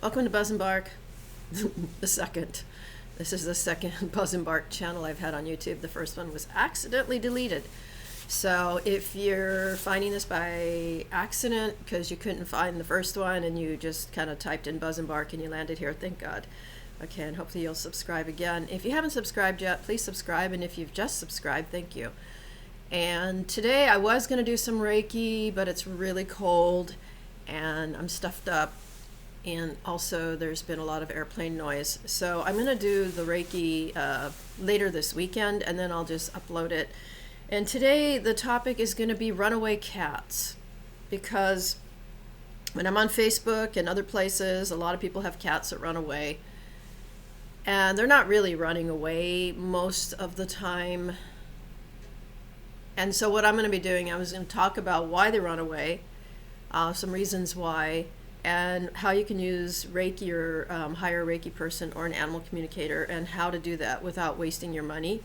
Welcome to Buzz and Bark, the second. This is the second Buzz and Bark channel I've had on YouTube. The first one was accidentally deleted. So if you're finding this by accident because you couldn't find the first one and you just kind of typed in Buzz and Bark and you landed here, thank God. Okay, and hopefully you'll subscribe again. If you haven't subscribed yet, please subscribe, and if you've just subscribed, thank you. And today I was going to do some Reiki, but it's really cold and I'm stuffed up. And also there's been a lot of airplane noise. So I'm going to do the Reiki later this weekend, and then I'll just upload it. And today the topic is going to be runaway cats, because when I'm on Facebook and other places, a lot of people have cats that run away. And they're not really running away most of the time. And so what I'm going to be doing, I was going to talk about why they run away, some reasons why, and how you can use Reiki or hire a Reiki person or an animal communicator, and how to do that without wasting your money,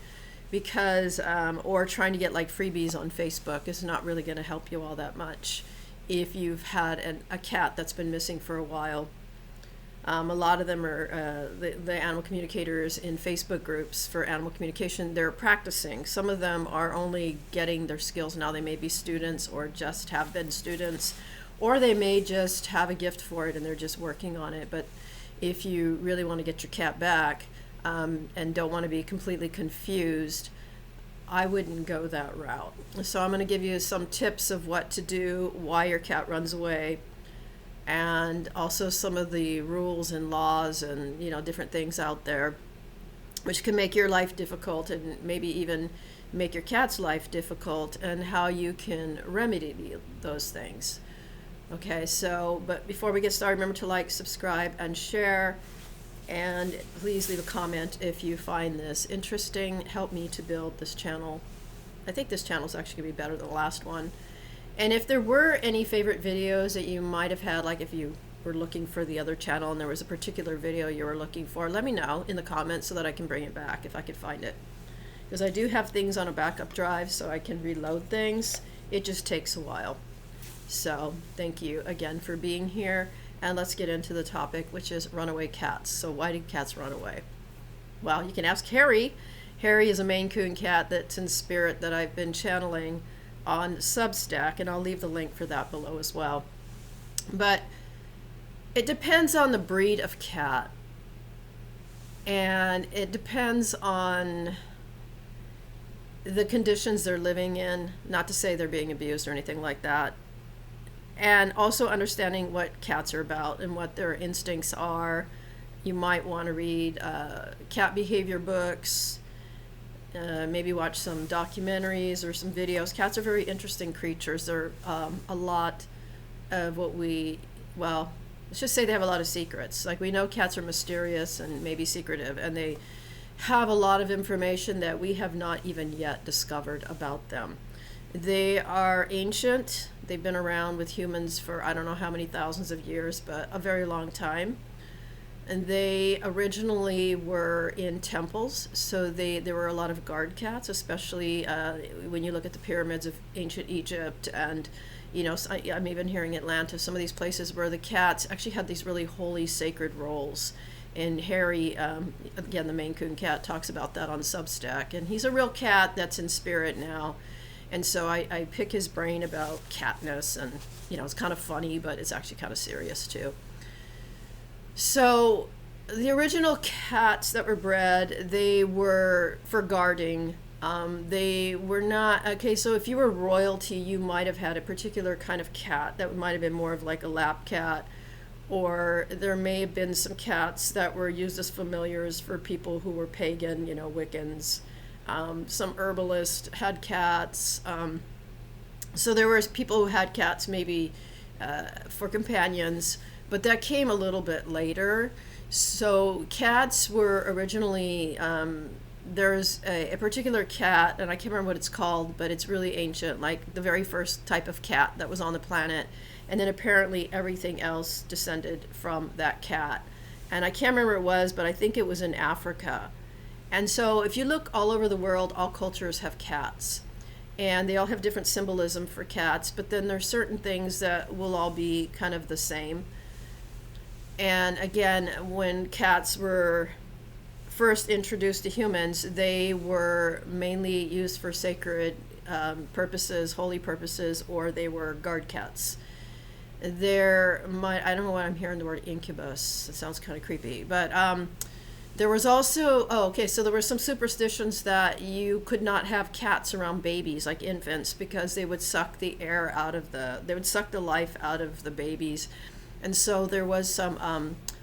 because or trying to get like freebies on Facebook is not really going to help you all that much if you've had a cat that's been missing for a while. A lot of them are the animal communicators in Facebook groups for animal communication. They're practicing. Some of them are only getting their skills now. They may be students or just have been students, or they may just have a gift for it and they're just working on it. But if you really want to get your cat back and don't want to be completely confused, I wouldn't go that route. So I'm going to give you some tips of what to do, why your cat runs away, and also some of the rules and laws and different things out there which can make your life difficult, and maybe even make your cat's life difficult, and how you can remedy those things. Okay, so, but before we get started, remember to like, subscribe, and share, and please leave a comment if you find this interesting. Help me to build this channel. I think this channel is actually going to be better than the last one. And if there were any favorite videos that you might have had, like if you were looking for the other channel and there was a particular video you were looking for, let me know in the comments so that I can bring it back if I could find it. Because I do have things on a backup drive so I can reload things. It just takes a while. So thank you again for being here, and let's get into the topic, which is runaway cats. So why did cats run away? Well, you can ask Harry. Harry is a Maine Coon cat that's in spirit that I've been channeling on Substack, and I'll leave the link for that below as well. But it depends on the breed of cat, and it depends on the conditions they're living in, not to say they're being abused or anything like that. And also understanding what cats are about and what their instincts are. You might want to read cat behavior books, maybe watch some documentaries or some videos. Cats are very interesting creatures. They're a lot of let's just say they have a lot of secrets. Like, we know cats are mysterious and maybe secretive, and they have a lot of information that we have not even yet discovered about them. They are ancient. They've been around with humans for I don't know how many thousands of years, but a very long time. And they originally were in temples, so there were a lot of guard cats, especially when you look at the pyramids of ancient Egypt, and I'm even hearing Atlantis, some of these places where the cats actually had these really holy, sacred roles. And Harry, again, the Maine Coon cat, talks about that on Substack, and he's a real cat that's in spirit now. And so I pick his brain about catness, and it's kind of funny, but it's actually kind of serious too. So the original cats that were bred, they were for guarding. They were not, okay, so if you were royalty, you might have had a particular kind of cat that might have been more of like a lap cat, or there may have been some cats that were used as familiars for people who were pagan, Wiccans. Some herbalists had cats. So there were people who had cats maybe for companions, but that came a little bit later. So cats were originally, there's a particular cat, and I can't remember what it's called, but it's really ancient, like the very first type of cat that was on the planet. And then apparently everything else descended from that cat. And I can't remember what it was, but I think it was in Africa. And so if you look all over the world, all cultures have cats. And they all have different symbolism for cats, but then there's certain things that will all be kind of the same. And again, when cats were first introduced to humans, they were mainly used for sacred purposes, holy purposes, or they were guard cats. I don't know why I'm hearing the word incubus. It sounds kind of creepy, but there was also, so there were some superstitions that you could not have cats around babies, like infants, because they would suck the air they would suck the life out of the babies. And so there was some, I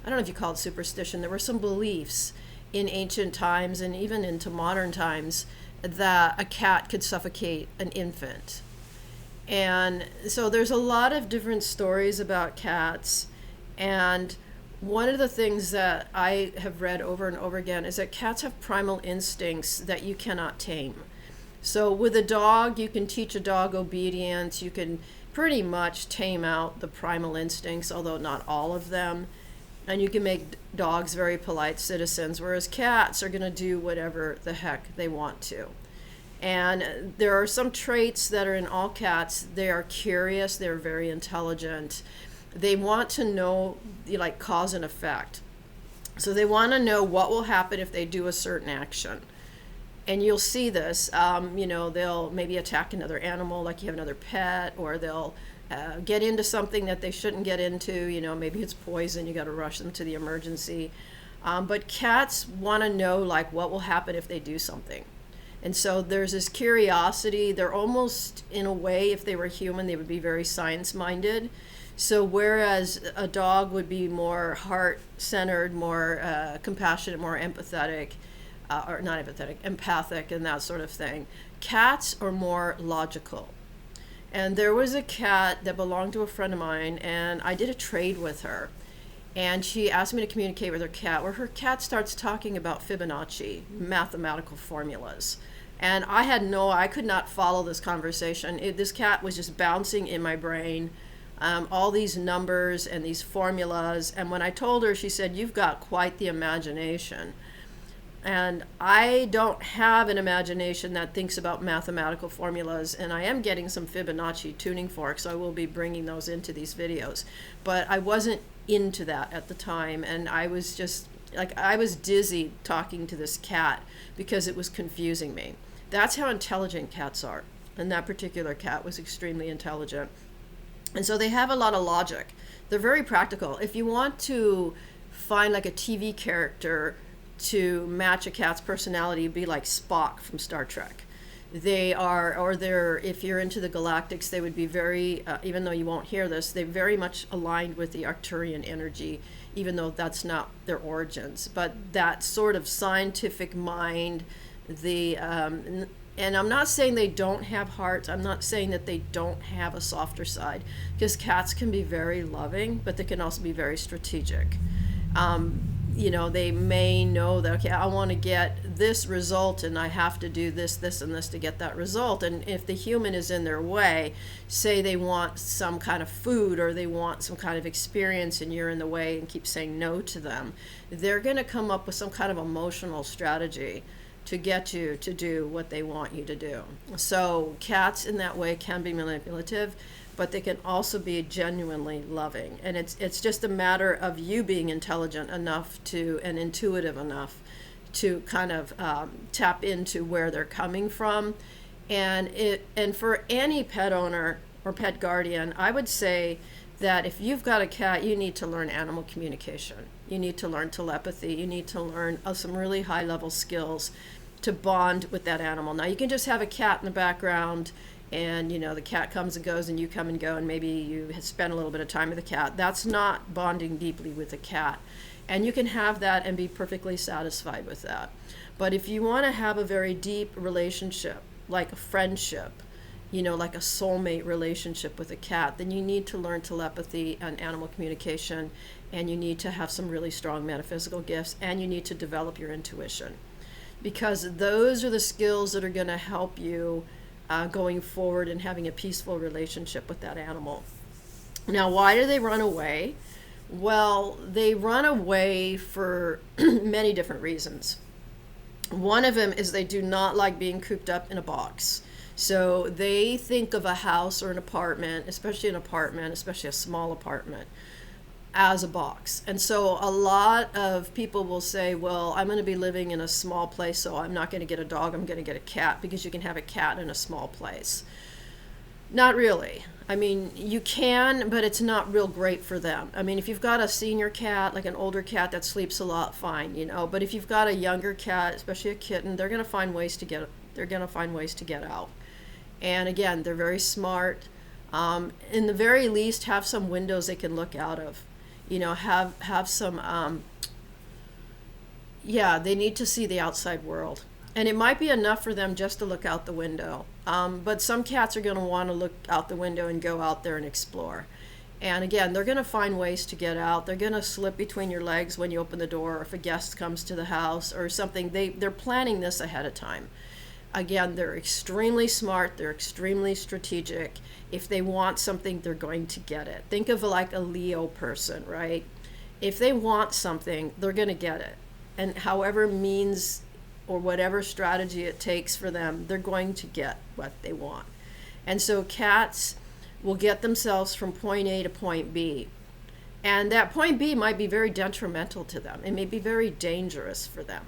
don't know if you call it superstition, there were some beliefs in ancient times and even into modern times that a cat could suffocate an infant. And so there's a lot of different stories about cats. And one of the things that I have read over and over again is that cats have primal instincts that you cannot tame. So with a dog, you can teach a dog obedience. You can pretty much tame out the primal instincts, although not all of them. And you can make dogs very polite citizens, whereas cats are going to do whatever the heck they want to. And there are some traits that are in all cats. They are curious, they're very intelligent. They want to know, like, cause and effect. So they want to know what will happen if they do a certain action. And you'll see this, they'll maybe attack another animal, like you have another pet, or they'll get into something that they shouldn't get into, maybe it's poison, you got to rush them to the emergency. But cats want to know, like, what will happen if they do something. And so there's this curiosity. They're almost, in a way, if they were human, they would be very science-minded. So whereas a dog would be more heart-centered, more compassionate, more empathetic, or not empathetic, empathic and that sort of thing, cats are more logical. And there was a cat that belonged to a friend of mine, and I did a trade with her. And she asked me to communicate with her cat, where her cat starts talking about Fibonacci, mathematical formulas. And I could not follow this conversation. This cat was just bouncing in my brain, all these numbers and these formulas. And when I told her, she said, "You've got quite the imagination." And I don't have an imagination that thinks about mathematical formulas, and I am getting some Fibonacci tuning forks, so I will be bringing those into these videos. But I wasn't into that at the time, and I was just, I was dizzy talking to this cat because it was confusing me. That's how intelligent cats are, and that particular cat was extremely intelligent. And so they have a lot of logic. They're very practical. If you want to find like a TV character to match a cat's personality, be like Spock from Star Trek. If you're into the galactics, they would be very, even though you won't hear this, they're very much aligned with the Arcturian energy, even though that's not their origins. But that sort of scientific mind, and I'm not saying they don't have hearts, I'm not saying that they don't have a softer side, because cats can be very loving, but they can also be very strategic. They may know that, okay, I want to get this result and I have to do this, this, and this to get that result. And if the human is in their way, say they want some kind of food or they want some kind of experience and you're in the way and keep saying no to them, they're going to come up with some kind of emotional strategy to get you to do what they want you to do. So cats in that way can be manipulative, but they can also be genuinely loving. And it's just a matter of you being intelligent enough and intuitive enough to kind of tap into where they're coming from. And for any pet owner or pet guardian, I would say that if you've got a cat, you need to learn animal communication. You need to learn telepathy. You need to learn some really high-level skills to bond with that animal. Now, you can just have a cat in the background, and the cat comes and goes and you come and go, and maybe you spend a little bit of time with the cat. That's not bonding deeply with a cat. And you can have that and be perfectly satisfied with that. But if you want to have a very deep relationship, like a friendship, like a soulmate relationship with a cat, then you need to learn telepathy and animal communication, and you need to have some really strong metaphysical gifts, and you need to develop your intuition. Because those are the skills that are going to help you going forward and having a peaceful relationship with that animal. Now, why do they run away? Well, they run away for many different reasons. One of them is they do not like being cooped up in a box. So they think of a house or an apartment, especially a small apartment, as a box. And so a lot of people will say, well, I'm going to be living in a small place, so I'm not going to get a dog, I'm going to get a cat, because you can have a cat in a small place. Not really. I mean, you can, but it's not real great for them. I mean, if you've got a senior cat, like an older cat that sleeps a lot, fine, But if you've got a younger cat, especially a kitten, they're going to find ways to get out. And again, they're very smart. In the very least, have some windows they can look out of. Have some. They need to see the outside world. And it might be enough for them just to look out the window. But some cats are going to want to look out the window and go out there and explore. And again, they're going to find ways to get out. They're going to slip between your legs when you open the door, or if a guest comes to the house or something. They're planning this ahead of time. Again, they're extremely smart. They're extremely strategic. If they want something, they're going to get it. Think of like a Leo person, right? If they want something, they're going to get it. And however means or whatever strategy it takes for them, they're going to get what they want. And so cats will get themselves from point A to point B. And that point B might be very detrimental to them. It may be very dangerous for them.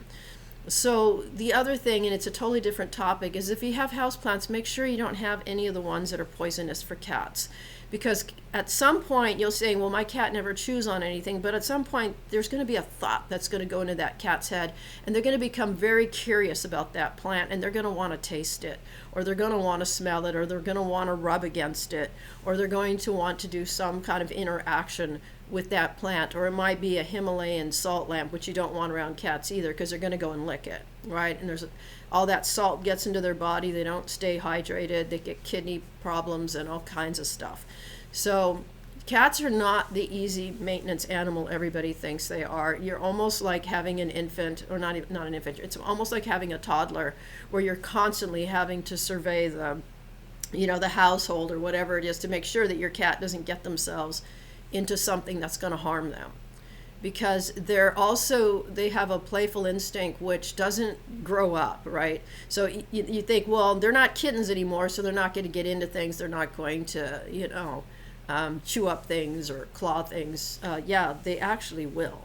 So the other thing, and it's a totally different topic, is if you have houseplants, make sure you don't have any of the ones that are poisonous for cats. Because at some point you'll say, well, my cat never chews on anything, but at some point there's going to be a thought that's going to go into that cat's head, and they're going to become very curious about that plant, and they're going to want to taste it, or they're going to want to smell it, or they're going to want to rub against it, or they're going to want to do some kind of interaction with that plant. Or it might be a Himalayan salt lamp, which you don't want around cats either, because they're going to go and lick it, right? And all that salt gets into their body. They don't stay hydrated. They get kidney problems and all kinds of stuff. So cats are not the easy maintenance animal everybody thinks they are. You're almost like having an infant, or not an infant. It's almost like having a toddler, where you're constantly having to survey the household or whatever it is, to make sure that your cat doesn't get themselves into something that's going to harm them. Because they have a playful instinct which doesn't grow up, right? So you think, well, they're not kittens anymore, so they're not going to get into things. They're not going to, chew up things or claw things. They actually will.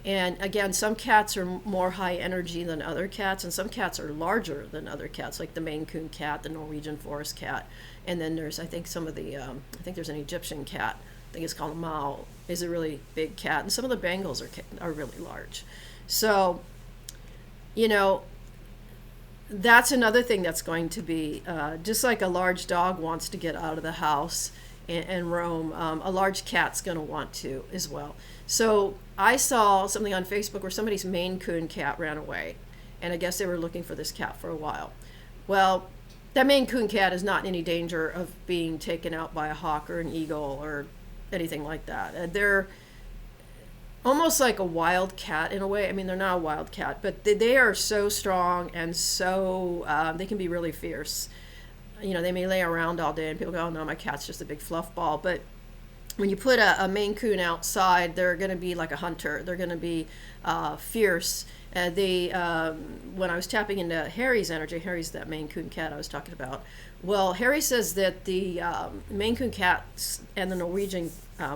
And again, some cats are more high energy than other cats, and some cats are larger than other cats, like the Maine Coon cat, the Norwegian forest cat, and then there's, I think, there's an Egyptian cat. I think it's called a Mao, is a really big cat, and some of the Bengals are really large. So, that's another thing that's going to be, just like a large dog wants to get out of the house and roam, a large cat's going to want to as well. So I saw something on Facebook where somebody's Maine Coon cat ran away, and I guess they were looking for this cat for a while. Well, that Maine Coon cat is not in any danger of being taken out by a hawk or an eagle or anything like that. They're almost like a wild cat in a way. I mean, they're not a wild cat, but they are so strong, and so they can be really fierce. They may lay around all day and people go, oh no, my cat's just a big fluff ball. But when you put a Maine Coon outside, they're going to be like a hunter. They're going to be fierce. When I was tapping into Harry's energy, Harry's that Maine Coon cat I was talking about. Well, Harry says that the Maine Coon cats and the Norwegian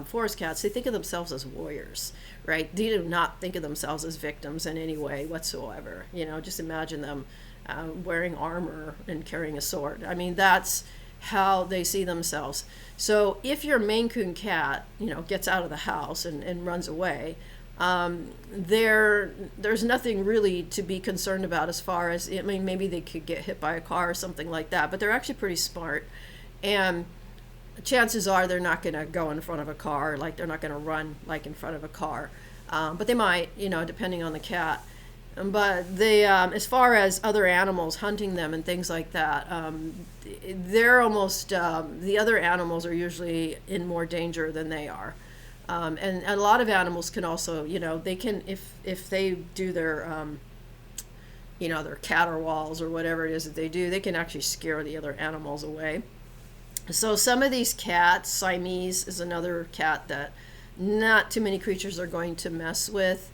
forest cats, they think of themselves as warriors, right? They do not think of themselves as victims in any way whatsoever. Just imagine them wearing armor and carrying a sword. I mean, that's how they see themselves. So if your Maine Coon cat, gets out of the house and runs away, there's nothing really to be concerned about as far as, maybe they could get hit by a car or something like that, but they're actually pretty smart. And chances are they're not going to go in front of a car, like they're not going to run like in front of a car. But they might, depending on the cat. But as far as other animals hunting them and things like that, they're almost, the other animals are usually in more danger than they are. And a lot of animals can also, they can, if they do their, their caterwauls or whatever it is that they do, they can actually scare the other animals away. So some of these cats, Siamese is another cat that not too many creatures are going to mess with.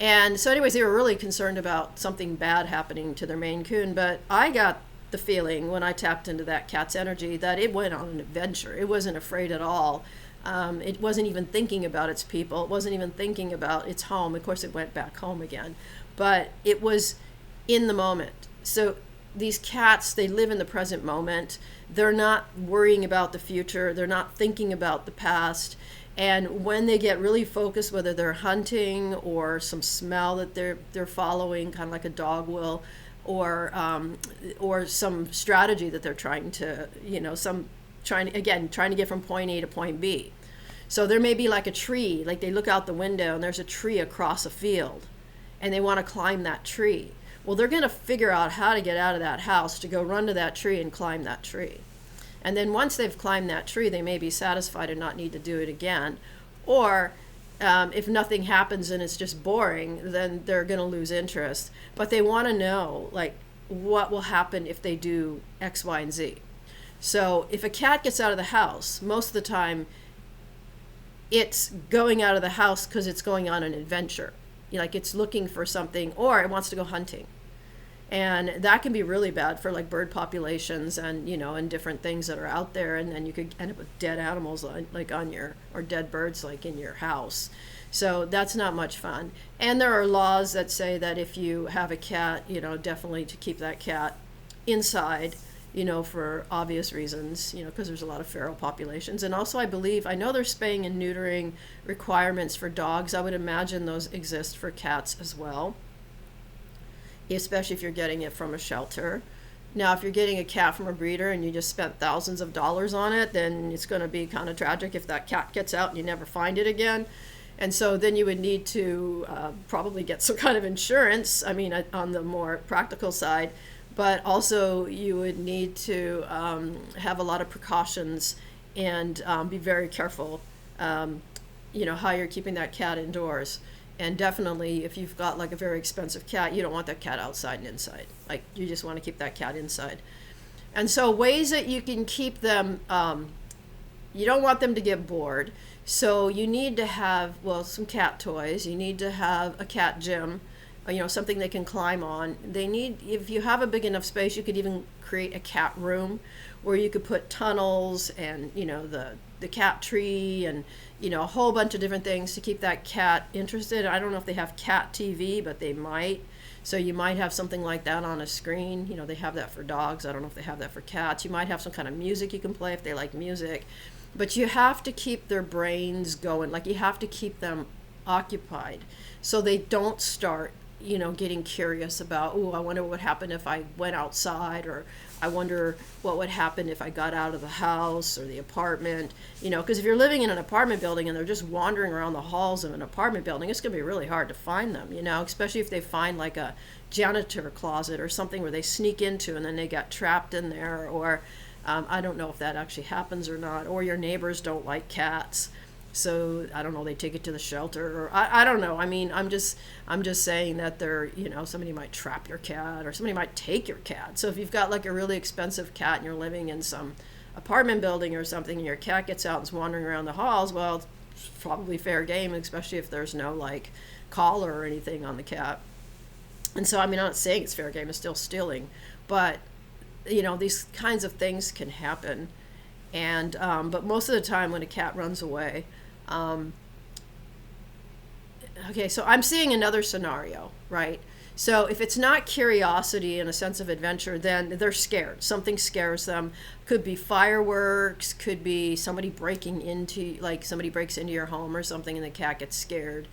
And so anyways, they were really concerned about something bad happening to their Maine Coon, but I got the feeling when I tapped into that cat's energy that it went on an adventure. It wasn't afraid at all. It wasn't even thinking about its people. It wasn't even thinking about its home. Of course, it went back home again, but it was in the moment. So these cats, they live in the present moment. They're not worrying about the future. They're not thinking about the past. And when they get really focused, whether they're hunting or some smell that they're following, kind of like a dog will, or some strategy that they're trying to, trying to get from point A to point B. So there may be like a tree, like they look out the window and there's a tree across a field, and they want to climb that tree. Well, they're going to figure out how to get out of that house to go run to that tree and climb that tree. And then once they've climbed that tree, they may be satisfied and not need to do it again. Or if nothing happens and it's just boring, then they're going to lose interest. But they want to know, like, what will happen if they do X, Y, and Z. So if a cat gets out of the house, most of the time it's going out of the house because it's going on an adventure. Like it's looking for something, or it wants to go hunting. And that can be really bad for like bird populations and, and different things that are out there. And then you could end up with dead animals or dead birds like in your house. So that's not much fun. And there are laws that say that if you have a cat, definitely to keep that cat inside, for obvious reasons, because there's a lot of feral populations. And also I know there's spaying and neutering requirements for dogs. I would imagine those exist for cats as well, especially if you're getting it from a shelter. Now, if you're getting a cat from a breeder and you just spent thousands of dollars on it, then it's going to be kind of tragic if that cat gets out and you never find it again. And so then you would need to probably get some kind of insurance, on the more practical side, but also you would need to have a lot of precautions and be very careful, how you're keeping that cat indoors. And definitely, if you've got like a very expensive cat, you don't want that cat outside and inside. Like you just want to keep that cat inside. And so ways that you can keep them, you don't want them to get bored. So you need to have, some cat toys. You need to have a cat gym, something they can climb on. If you have a big enough space, you could even create a cat room where you could put tunnels and, the cat tree and, a whole bunch of different things to keep that cat interested. I don't know if they have cat TV, but they might. So you might have something like that on a screen. They have that for dogs. I don't know if they have that for cats. You might have some kind of music you can play if they like music. But you have to keep their brains going. Like you have to keep them occupied so they don't start, getting curious about, I wonder what would happen if I went outside, or I wonder what would happen if I got out of the house or the apartment, because if you're living in an apartment building and they're just wandering around the halls of an apartment building, it's going to be really hard to find them, especially if they find like a janitor closet or something where they sneak into and then they got trapped in there, or I don't know if that actually happens or not, or your neighbors don't like cats. So I don't know, they take it to the shelter, or I don't know. I'm just saying that somebody might trap your cat, or somebody might take your cat. So if you've got like a really expensive cat and you're living in some apartment building or something and your cat gets out and is wandering around the halls, well, it's probably fair game, especially if there's no like collar or anything on the cat. And so, I'm not saying it's fair game, it's still stealing, but these kinds of things can happen. And but most of the time when a cat runs away, okay, so I'm seeing another scenario, right? So if it's not curiosity and a sense of adventure, then they're scared. Something scares them. Could be fireworks, could be somebody breaks into your home or something and the cat gets scared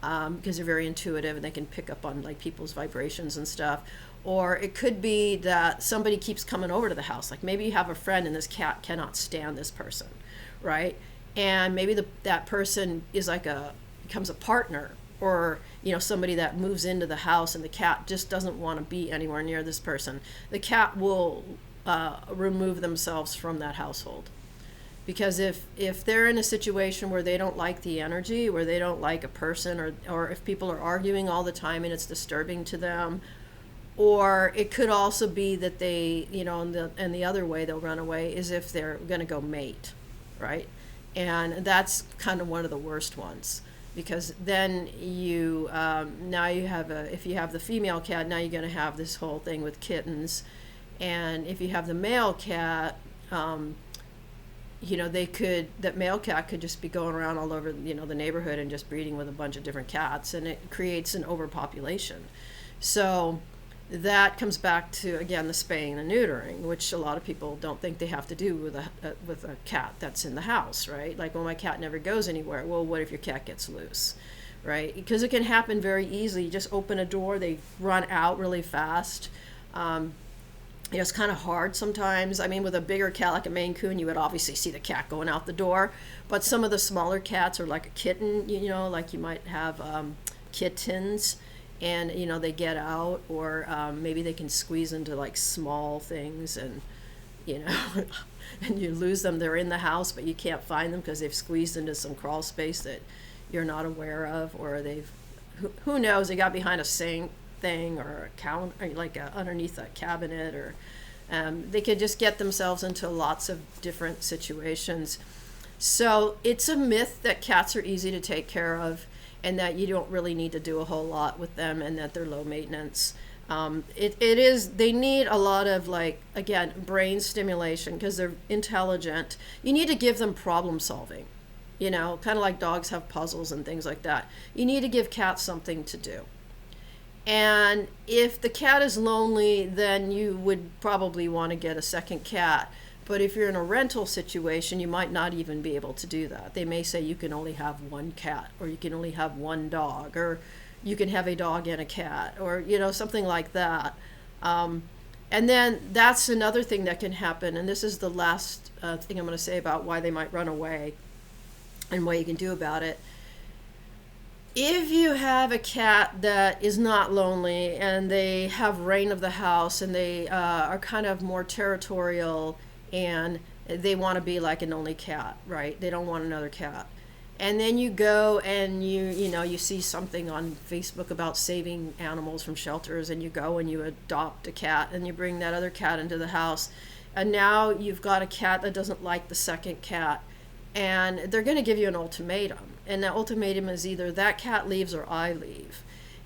because they're very intuitive and they can pick up on like people's vibrations and stuff. Or it could be that somebody keeps coming over to the house. Like maybe you have a friend and this cat cannot stand this person, right? And maybe that person is becomes a partner, or somebody that moves into the house and the cat just doesn't want to be anywhere near this person. The cat will remove themselves from that household. Because if they're in a situation where they don't like the energy, where they don't like a person, or if people are arguing all the time and it's disturbing to them, or it could also be that they, and the other way they'll run away is if they're going to go mate, right? And that's kind of one of the worst ones, because then now you have if you have the female cat, now you're going to have this whole thing with kittens. And if you have the male cat, that male cat could just be going around all over, the neighborhood and just breeding with a bunch of different cats, and it creates an overpopulation. So that comes back to, again, the spaying and neutering, which a lot of people don't think they have to do with a cat that's in the house, right? Like, well, my cat never goes anywhere. Well, what if your cat gets loose, right? Because it can happen very easily. You just open a door, they run out really fast. It's kind of hard sometimes. I mean, with a bigger cat like a Maine Coon, you would obviously see the cat going out the door. But some of the smaller cats are like a kitten, like you might have kittens, and they get out, or maybe they can squeeze into like small things, and and you lose them. They're in the house, but you can't find them because they've squeezed into some crawl space that you're not aware of, or who knows, they got behind a sink thing, or a counter, or like underneath a cabinet, or they could just get themselves into lots of different situations. So it's a myth that cats are easy to take care of, and that you don't really need to do a whole lot with them, and that they're low maintenance. They need a lot of, like, again, brain stimulation, because they're intelligent. You need to give them problem solving, kind of like dogs have puzzles and things like that. You need to give cats something to do. And if the cat is lonely, then you would probably want to get a second cat. But if you're in a rental situation, you might not even be able to do that. They may say you can only have one cat, or you can only have one dog, or you can have a dog and a cat, or, something like that. And then that's another thing that can happen. And this is the last thing I'm going to say about why they might run away and what you can do about it. If you have a cat that is not lonely, and they have reign of the house, and they are kind of more territorial, and they want to be like an only cat, right? They don't want another cat. And then you go and you see something on Facebook about saving animals from shelters, and you go and you adopt a cat, and you bring that other cat into the house. And now you've got a cat that doesn't like the second cat, and they're going to give you an ultimatum. And the ultimatum is either that cat leaves or I leave.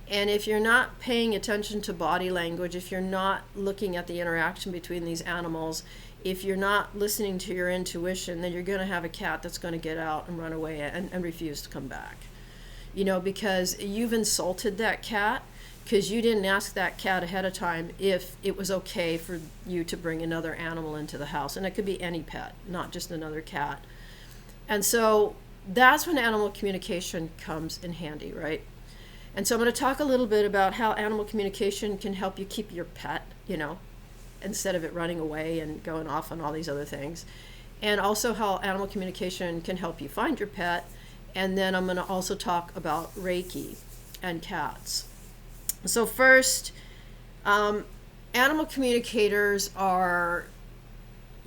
And if you're not paying attention to body language, if you're not looking at the interaction between these animals, if you're not listening to your intuition, then you're going to have a cat that's going to get out and run away and refuse to come back. Because you've insulted that cat, because you didn't ask that cat ahead of time if it was okay for you to bring another animal into the house. And it could be any pet, not just another cat. And so that's when animal communication comes in handy, right? And so I'm going to talk a little bit about how animal communication can help you keep your pet, instead of it running away and going off on all these other things. And also how animal communication can help you find your pet. And then I'm going to also talk about Reiki and cats. So first, animal communicators are,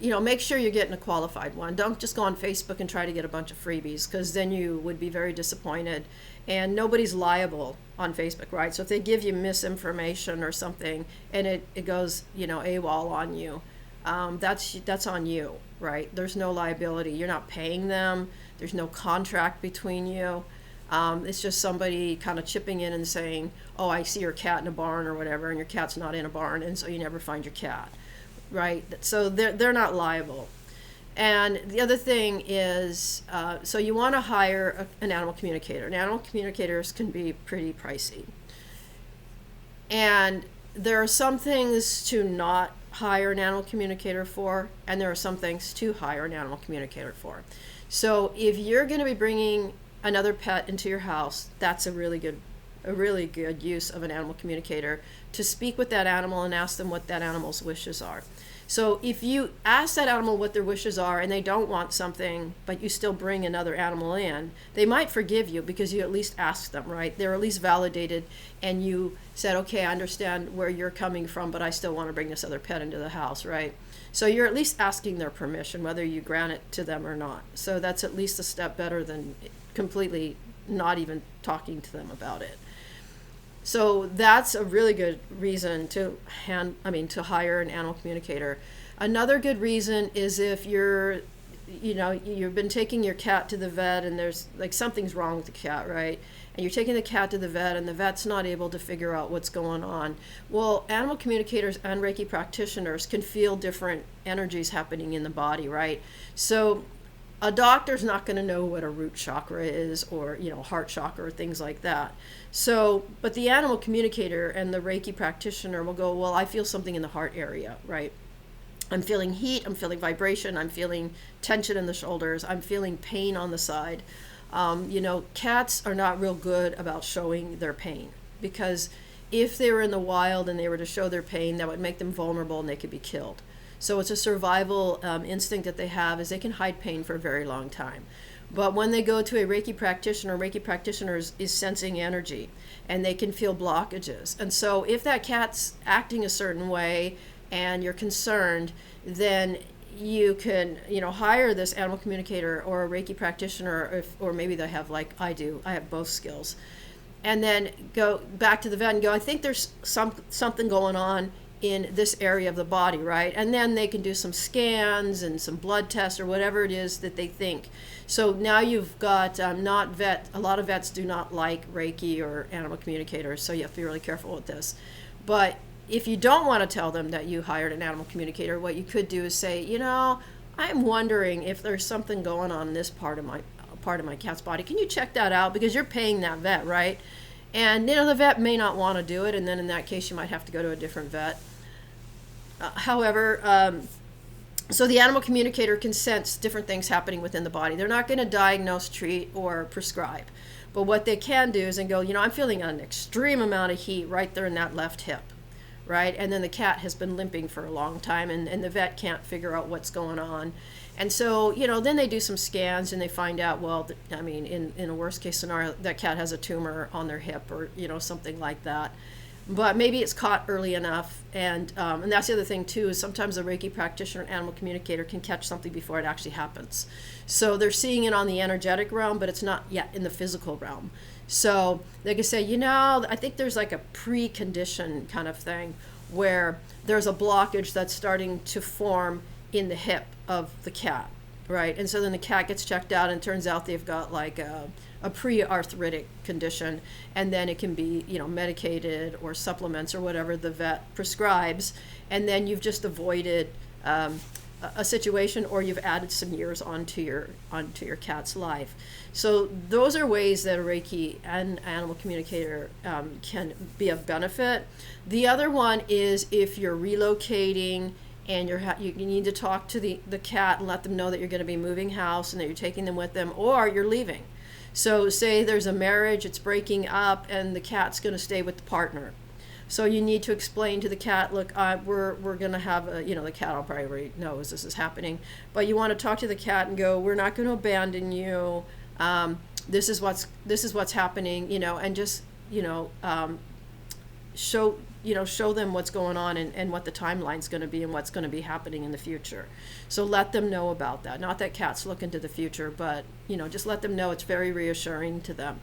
make sure you're getting a qualified one. Don't just go on Facebook and try to get a bunch of freebies, because then you would be very disappointed. And nobody's liable on Facebook, right? So if they give you misinformation or something, and it goes, AWOL on you, that's on you, right? There's no liability. You're not paying them. There's no contract between you. It's just somebody kind of chipping in and saying, oh, I see your cat in a barn or whatever, and your cat's not in a barn, and so you never find your cat. Right, so they're not liable. And the other thing is, so you want to hire an animal communicator. And animal communicators can be pretty pricey. And there are some things to not hire an animal communicator for, and there are some things to hire an animal communicator for. So if you're going to be bringing another pet into your house, that's a really good use of an animal communicator, to speak with that animal and ask them what that animal's wishes are. So if you ask that animal what their wishes are and they don't want something, but you still bring another animal in, they might forgive you because you at least asked them, right? They're at least validated, and you said, okay, I understand where you're coming from, but I still want to bring this other pet into the house, right? So you're at least asking their permission, whether you grant it to them or not. So that's at least a step better than completely not even talking to them about it. So that's a really good reason to hire an animal communicator. Another good reason is if you've been taking your cat to the vet, and there's like something's wrong with the cat, right? And you're taking the cat to the vet, and the vet's not able to figure out what's going on. Well, animal communicators and Reiki practitioners can feel different energies happening in the body, right? So A doctor's not going to know what a root chakra is, or heart chakra, or things like that. So, but the animal communicator and the Reiki practitioner will go, well, I feel something in the heart area, right? I'm feeling heat, I'm feeling vibration, I'm feeling tension in the shoulders, I'm feeling pain on the side. Cats are not real good about showing their pain, because if they were in the wild and they were to show their pain, that would make them vulnerable and they could be killed. So it's a survival instinct that they have, is they can hide pain for a very long time. But when they go to a Reiki practitioner is sensing energy, and they can feel blockages. And so if that cat's acting a certain way and you're concerned, then you can hire this animal communicator or a Reiki practitioner, or maybe they have, like I do, I have both skills, and then go back to the vet and go, I think there's something going on in this area of the body, right? And then they can do some scans and some blood tests or whatever it is that they think. So now you've got a lot of vets do not like Reiki or animal communicators, so you have to be really careful with this. But if you don't want to tell them that you hired an animal communicator, what you could do is say, I'm wondering if there's something going on in this part of my cat's body. Can you check that out? Because you're paying that vet, right? And the vet may not want to do it, and then in that case you might have to go to a different vet. However, so the animal communicator can sense different things happening within the body. They're not going to diagnose, treat, or prescribe. But what they can do is go, I'm feeling an extreme amount of heat right there in that left hip, right? And then the cat has been limping for a long time, and the vet can't figure out what's going on. And so, then they do some scans and they find out, well, in a worst case scenario, that cat has a tumor on their hip, or, something like that. But maybe it's caught early enough. And that's the other thing too, is sometimes a Reiki practitioner and animal communicator can catch something before it actually happens. So they're seeing it on the energetic realm, but it's not yet in the physical realm. So they can say, I think there's like a precondition kind of thing where there's a blockage that's starting to form in the hip of the cat, right? And so then the cat gets checked out, and it turns out they've got like a pre-arthritic condition, and then it can be medicated or supplements or whatever the vet prescribes, and then you've just avoided a situation, or you've added some years onto your cat's life. So those are ways that a Reiki and animal communicator can be of benefit. The other one is if you're relocating and you need to talk to the cat and let them know that you're going to be moving house and that you're taking them with them, or you're leaving. So say there's a marriage, it's breaking up, and the cat's going to stay with the partner. So you need to explain to the cat, look, we're going to have the cat probably already knows this is happening, but you want to talk to the cat and go, we're not going to abandon you. This is what's happening, and just show them what's going on, and what the timeline's going to be, and what's going to be happening in the future. So let them know about that. Not that cats look into the future, but just let them know. It's very reassuring to them.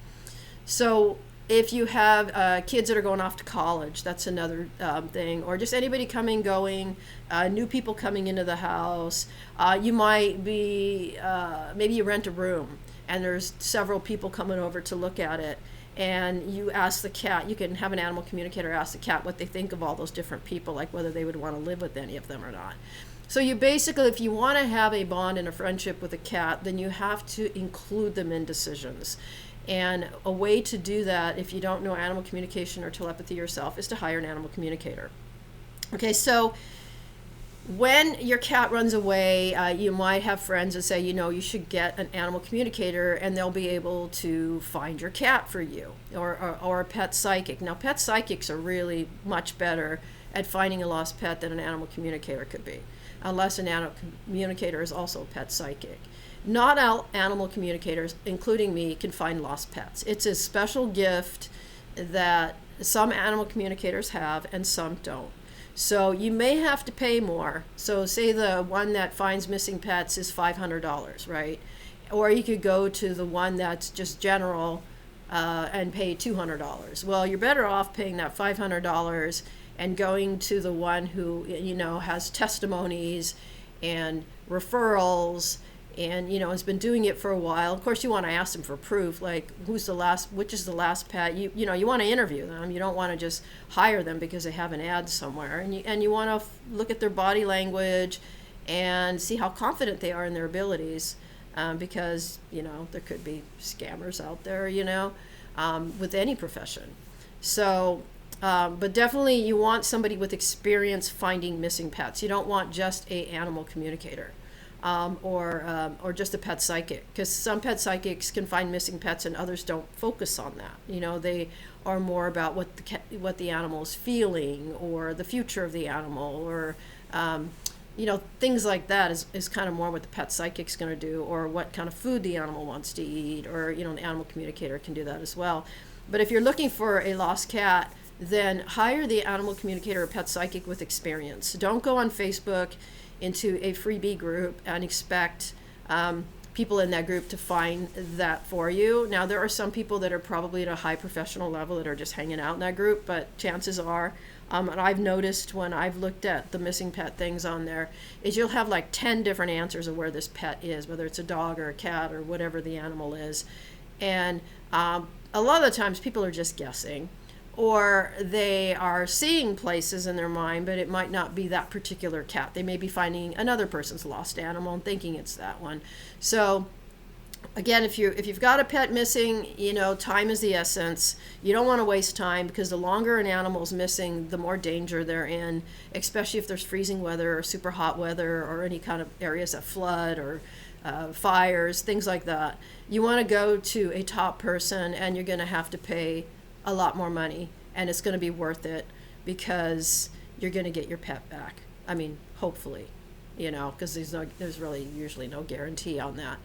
So if you have kids that are going off to college, that's another thing, or just anybody coming, going, new people coming into the house. You might be, maybe you rent a room and there's several people coming over to look at it, and you ask the cat, you can have an animal communicator ask the cat what they think of all those different people, like whether they would want to live with any of them or not. So you basically, if you want to have a bond and a friendship with a cat, then you have to include them in decisions. And a way to do that, if you don't know animal communication or telepathy yourself, is to hire an animal communicator. Okay, so when your cat runs away, you might have friends that say, you should get an animal communicator, and they'll be able to find your cat for you, or a pet psychic. Now, pet psychics are really much better at finding a lost pet than an animal communicator could be, unless an animal communicator is also a pet psychic. Not all animal communicators, including me, can find lost pets. It's a special gift that some animal communicators have and some don't. So you may have to pay more. So say the one that finds missing pets is $500, right? Or you could go to the one that's just general and pay $200. Well, you're better off paying that $500 and going to the one who has testimonies and referrals, and has been doing it for a while. Of course, you want to ask them for proof, like which is the last pet. You want to interview them. You don't want to just hire them because they have an ad somewhere. And you want to look at their body language and see how confident they are in their abilities. because, there could be scammers out there, with any profession. So, but definitely you want somebody with experience finding missing pets. You don't want just a animal communicator. Or just a pet psychic, because some pet psychics can find missing pets and others don't focus on that. They are more about what the animal is feeling, or the future of the animal, or things like that is kind of more what the pet psychic's going to do, or what kind of food the animal wants to eat, or the animal communicator can do that as well. But if you're looking for a lost cat, then hire the animal communicator or pet psychic with experience. Don't go on Facebook into a freebie group and expect people in that group to find that for you. Now, there are some people that are probably at a high professional level that are just hanging out in that group, but chances are, and I've noticed when I've looked at the missing pet things on there, is you'll have like 10 different answers of where this pet is, whether it's a dog or a cat or whatever the animal is. And a lot of the times people are just guessing, or they are seeing places in their mind, but it might not be that particular cat. They may be finding another person's lost animal and thinking it's that one. So again, if you've got a pet missing, time is the essence. You don't want to waste time, because the longer an animal's missing, the more danger they're in, especially if there's freezing weather or super hot weather, or any kind of areas that flood, or fires, things like that. You want to go to a top person, and you're going to have to pay a lot more money, and it's going to be worth it, because you're going to get your pet back. I mean, hopefully, because there's really usually no guarantee on that.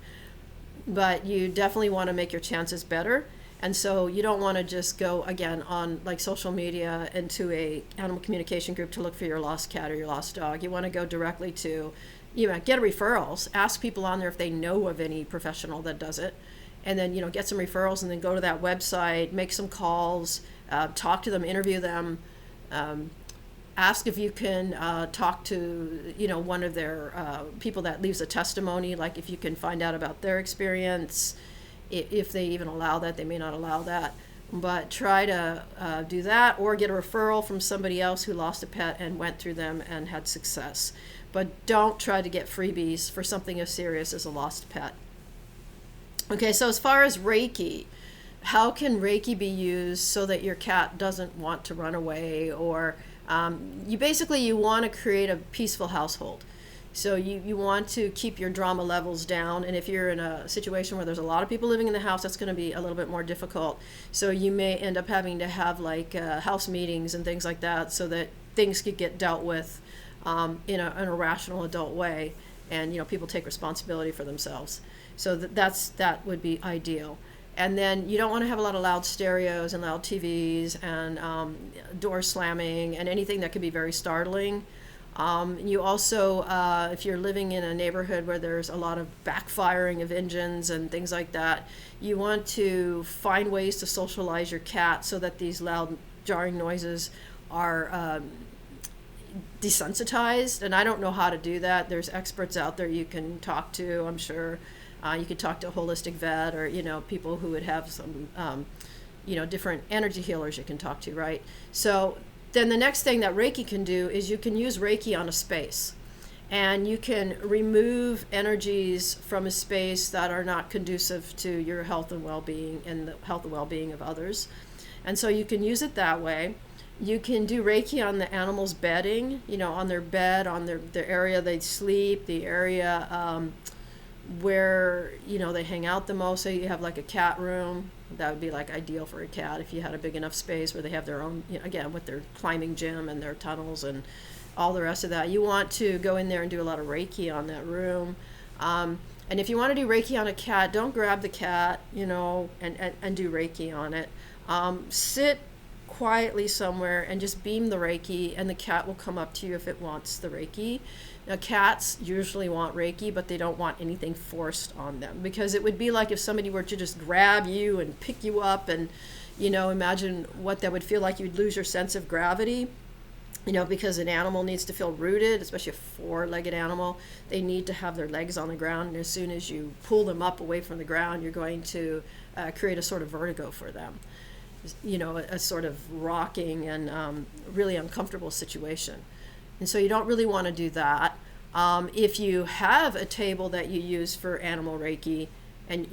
But you definitely want to make your chances better. And so you don't want to just go again on like social media into a animal communication group to look for your lost cat or your lost dog. You want to go directly to, get referrals, ask people on there if they know of any professional that does it. And then, get some referrals, and then go to that website, make some calls, talk to them, interview them, ask if you can talk to, one of their people that leaves a testimony, like if you can find out about their experience, if they even allow that. They may not allow that. But try to do that, or get a referral from somebody else who lost a pet and went through them and had success. But don't try to get freebies for something as serious as a lost pet. Okay, so as far as Reiki, how can Reiki be used so that your cat doesn't want to run away, or you want to create a peaceful household. So you want to keep your drama levels down, and if you're in a situation where there's a lot of people living in the house, that's going to be a little bit more difficult. So you may end up having to have like house meetings and things like that, so that things could get dealt with in a rational adult way, and people take responsibility for themselves. So that would be ideal. And then you don't want to have a lot of loud stereos and loud TVs and door slamming and anything that could be very startling. You also, if you're living in a neighborhood where there's a lot of backfiring of engines and things like that, you want to find ways to socialize your cat so that these loud jarring noises are desensitized. And I don't know how to do that. There's experts out there you can talk to, I'm sure. You could talk to a holistic vet, or people who would have some different energy healers you can talk to, right? So then the next thing that Reiki can do is you can use Reiki on a space, and you can remove energies from a space that are not conducive to your health and well-being and the health and well-being of others. And so you can use it that way. You can do Reiki on the animal's bedding, on their bed, on their area they sleep, the area where they hang out the most. So you have like a cat room, that would be like ideal for a cat if you had a big enough space where they have their own, again, with their climbing gym and their tunnels and all the rest of that. You want to go in there and do a lot of Reiki on that room. And if you want to do Reiki on a cat, don't grab the cat, and do Reiki on it. Sit quietly somewhere and just beam the Reiki, and the cat will come up to you if it wants the Reiki. Now, cats usually want Reiki, but they don't want anything forced on them, because it would be like if somebody were to just grab you and pick you up, and imagine what that would feel like. You'd lose your sense of gravity, because an animal needs to feel rooted, especially a four-legged animal. They need to have their legs on the ground, and as soon as you pull them up away from the ground, you're going to create a sort of vertigo for them. A sort of rocking and really uncomfortable situation. And so you don't really want to do that. If you have a table that you use for animal Reiki, and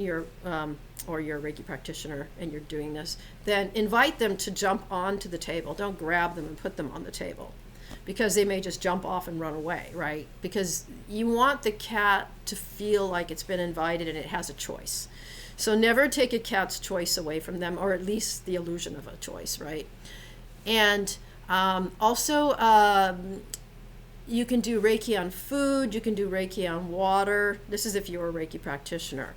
or you're a Reiki practitioner and you're doing this, then invite them to jump onto the table. Don't grab them and put them on the table, because they may just jump off and run away, right? Because you want the cat to feel like it's been invited and it has a choice. So never take a cat's choice away from them, or at least the illusion of a choice, right? And also, you can do Reiki on food, you can do Reiki on water. This is if you're a Reiki practitioner.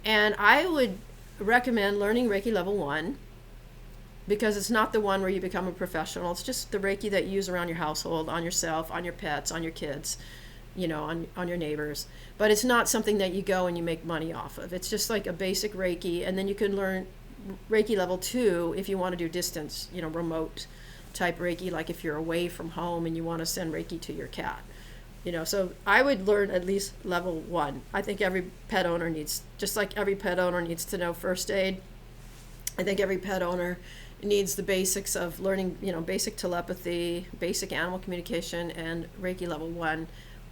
And I would recommend learning Reiki level 1, because it's not the one where you become a professional. It's just the Reiki that you use around your household, on yourself, on your pets, on your kids, on your neighbors. But it's not something that you go and you make money off of. It's just like a basic Reiki, and then you can learn Reiki level 2 if you want to do distance, remote type Reiki, like if you're away from home and you want to send Reiki to your cat. So I would learn at least level 1. I think every pet owner needs, just like every pet owner needs to know first aid, I think every pet owner needs the basics of learning, basic telepathy, basic animal communication, and Reiki level 1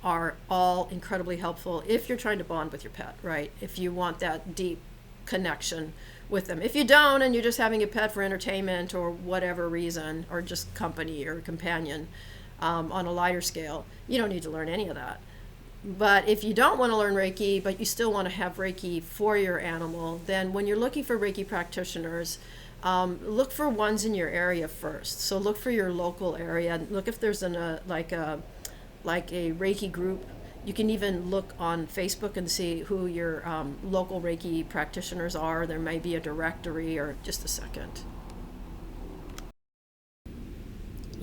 are all incredibly helpful if you're trying to bond with your pet, right? If you want that deep connection with them. If you don't, and you're just having a pet for entertainment or whatever reason, or just company or companion, on a lighter scale, you don't need to learn any of that. But if you don't want to learn Reiki, but you still want to have Reiki for your animal, then when you're looking for Reiki practitioners, look for ones in your area first. So look for your local area. Look if there's like a Reiki group. You can even look on Facebook and see who your local Reiki practitioners are. There may be a directory, or just a second.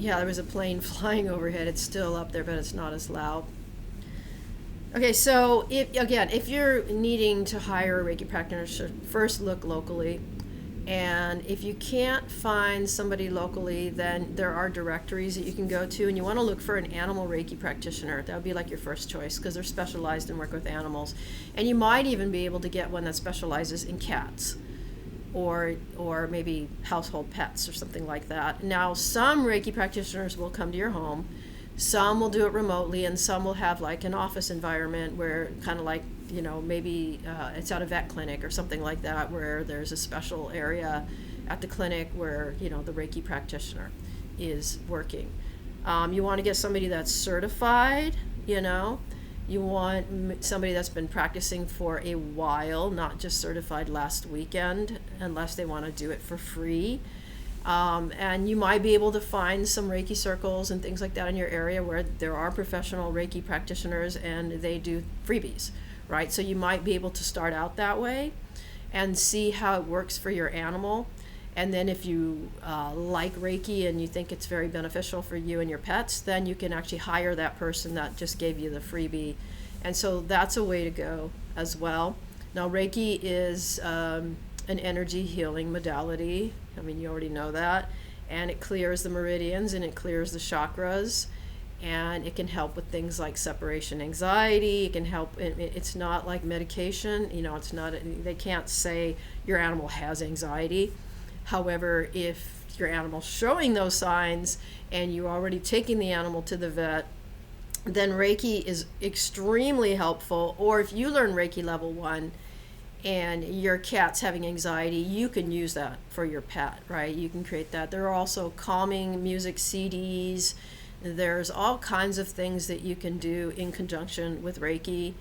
Yeah, there was a plane flying overhead. It's still up there, but it's not as loud. Okay, so if you're needing to hire a Reiki practitioner, first look locally. And if you can't find somebody locally, then there are directories that you can go to, and you want to look for an animal Reiki practitioner. That would be like your first choice, because they're specialized and work with animals. And you might even be able to get one that specializes in cats, or maybe household pets or something like that. Now, some Reiki practitioners will come to your home. Some will do it remotely, and some will have like an office environment where kind of like, maybe it's at a vet clinic or something like that, where there's a special area at the clinic where, the Reiki practitioner is working. You want to get somebody that's certified, You want somebody that's been practicing for a while, not just certified last weekend, unless they want to do it for free. And you might be able to find some Reiki circles and things like that in your area where there are professional Reiki practitioners and they do freebies, right? So you might be able to start out that way and see how it works for your animal. And then if you like Reiki and you think it's very beneficial for you and your pets, then you can actually hire that person that just gave you the freebie. And so that's a way to go as well. Now, Reiki is an energy healing modality. I mean, you already know that. And it clears the meridians and it clears the chakras. And it can help with things like separation anxiety. It can help, it's not like medication. It's not, they can't say your animal has anxiety. However, if your animal's showing those signs and you're already taking the animal to the vet, then Reiki is extremely helpful. Or if you learn Reiki level 1 and your cat's having anxiety, you can use that for your pet, right? You can create that. There are also calming music CDs. There's all kinds of things that you can do in conjunction with Reiki.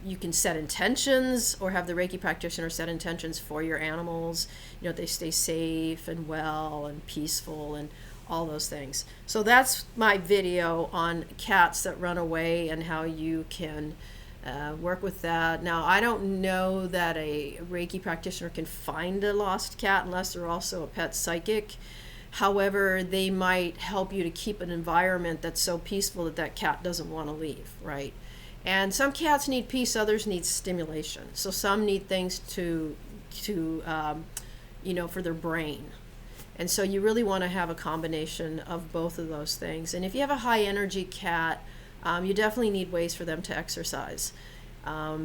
You can set intentions, or have the Reiki practitioner set intentions for your animals. They stay safe and well and peaceful and all those things. So that's my video on cats that run away and how you can work with that. Now, I don't know that a Reiki practitioner can find a lost cat unless they're also a pet psychic. However, they might help you to keep an environment that's so peaceful that that cat doesn't want to leave, right? And some cats need peace, others need stimulation. So some need things to for their brain. And so you really want to have a combination of both of those things. And if you have a high energy cat, you definitely need ways for them to exercise,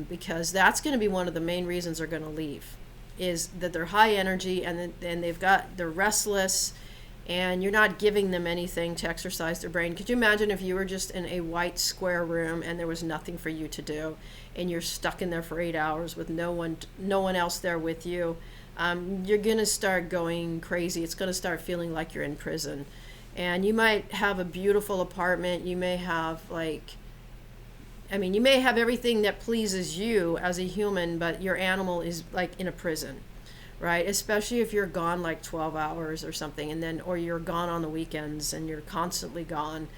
because that's going to be one of the main reasons they're going to leave, is that they're high energy and they're restless, and you're not giving them anything to exercise their brain. Could you imagine if you were just in a white square room and there was nothing for you to do, and you're stuck in there for 8 hours with no one else there with you? You're going to start going crazy. It's going to start feeling like you're in prison. And you might have a beautiful apartment. You may have you may have everything that pleases you as a human, but your animal is like in a prison, right? Especially if you're gone like 12 hours or something, or you're gone on the weekends and you're constantly gone.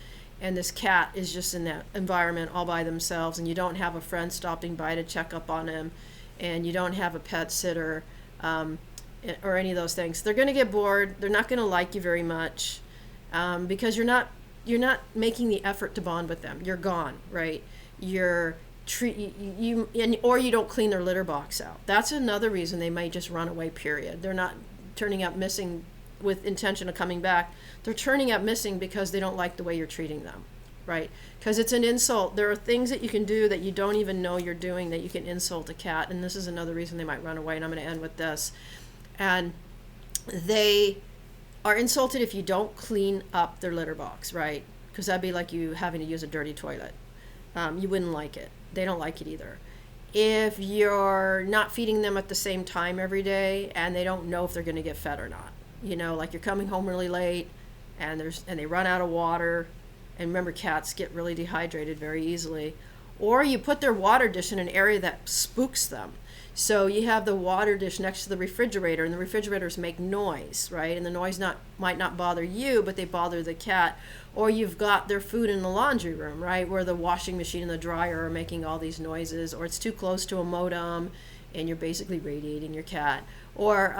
And this cat is just in that environment all by themselves, and you don't have a friend stopping by to check up on him, and you don't have a pet sitter, or any of those things. They're going to get bored. They're not going to like you very much, because you're not making the effort to bond with them. You're gone, right? Or you don't clean their litter box out. That's another reason they might just run away, period. They're not turning up missing with intention of coming back. They're turning up missing because they don't like the way you're treating them, right? Because it's an insult. There are things that you can do that you don't even know you're doing that you can insult a cat, and this is another reason they might run away, and I'm going to end with this. And they are insulted if you don't clean up their litter box, right? Because that'd be like you having to use a dirty toilet. You wouldn't like it. They don't like it either. If you're not feeding them at the same time every day and they don't know if they're going to get fed or not, like you're coming home really late and they run out of water, and remember, cats get really dehydrated very easily, or you put their water dish in an area that spooks them. So you have the water dish next to the refrigerator, and the refrigerators make noise, right? And the noise might not bother you, but they bother the cat. Or you've got their food in the laundry room, right, where the washing machine and the dryer are making all these noises, or it's too close to a modem, and you're basically radiating your cat. Or,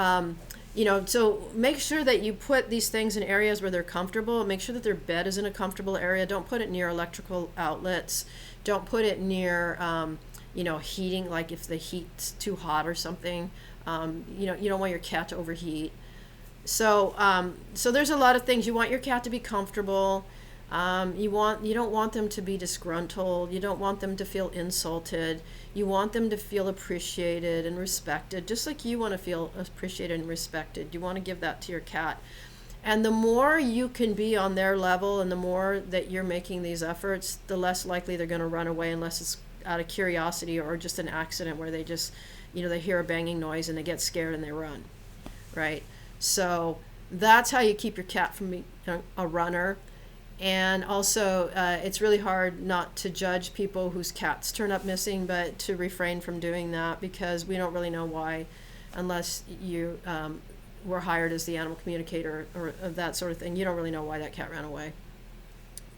so make sure that you put these things in areas where they're comfortable. Make sure that their bed is in a comfortable area. Don't put it near electrical outlets. Don't put it near heating, like if the heat's too hot or something. You don't want your cat to overheat. So there's a lot of things. You want your cat to be comfortable. You don't want them to be disgruntled. You don't want them to feel insulted. You want them to feel appreciated and respected, just like you want to feel appreciated and respected. You want to give that to your cat. And the more you can be on their level, and the more that you're making these efforts, the less likely they're going to run away, unless it's out of curiosity or just an accident where they just, they hear a banging noise and they get scared and they run, right? So that's how you keep your cat from being a runner. And also, it's really hard not to judge people whose cats turn up missing, but to refrain from doing that, because we don't really know why, unless you were hired as the animal communicator or that sort of thing. You don't really know why that cat ran away.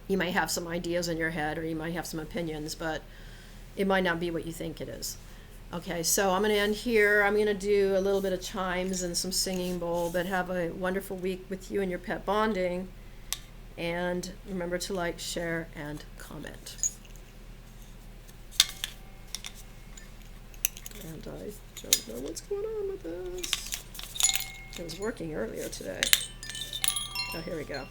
You might have some ideas in your head, or you might have some opinions, but it might not be what you think it is. Okay, so I'm going to end here. I'm going to do a little bit of chimes and some singing bowl, but have a wonderful week with you and your pet bonding. And remember to like, share, and comment. And I don't know what's going on with this. It was working earlier today. Oh, here we go.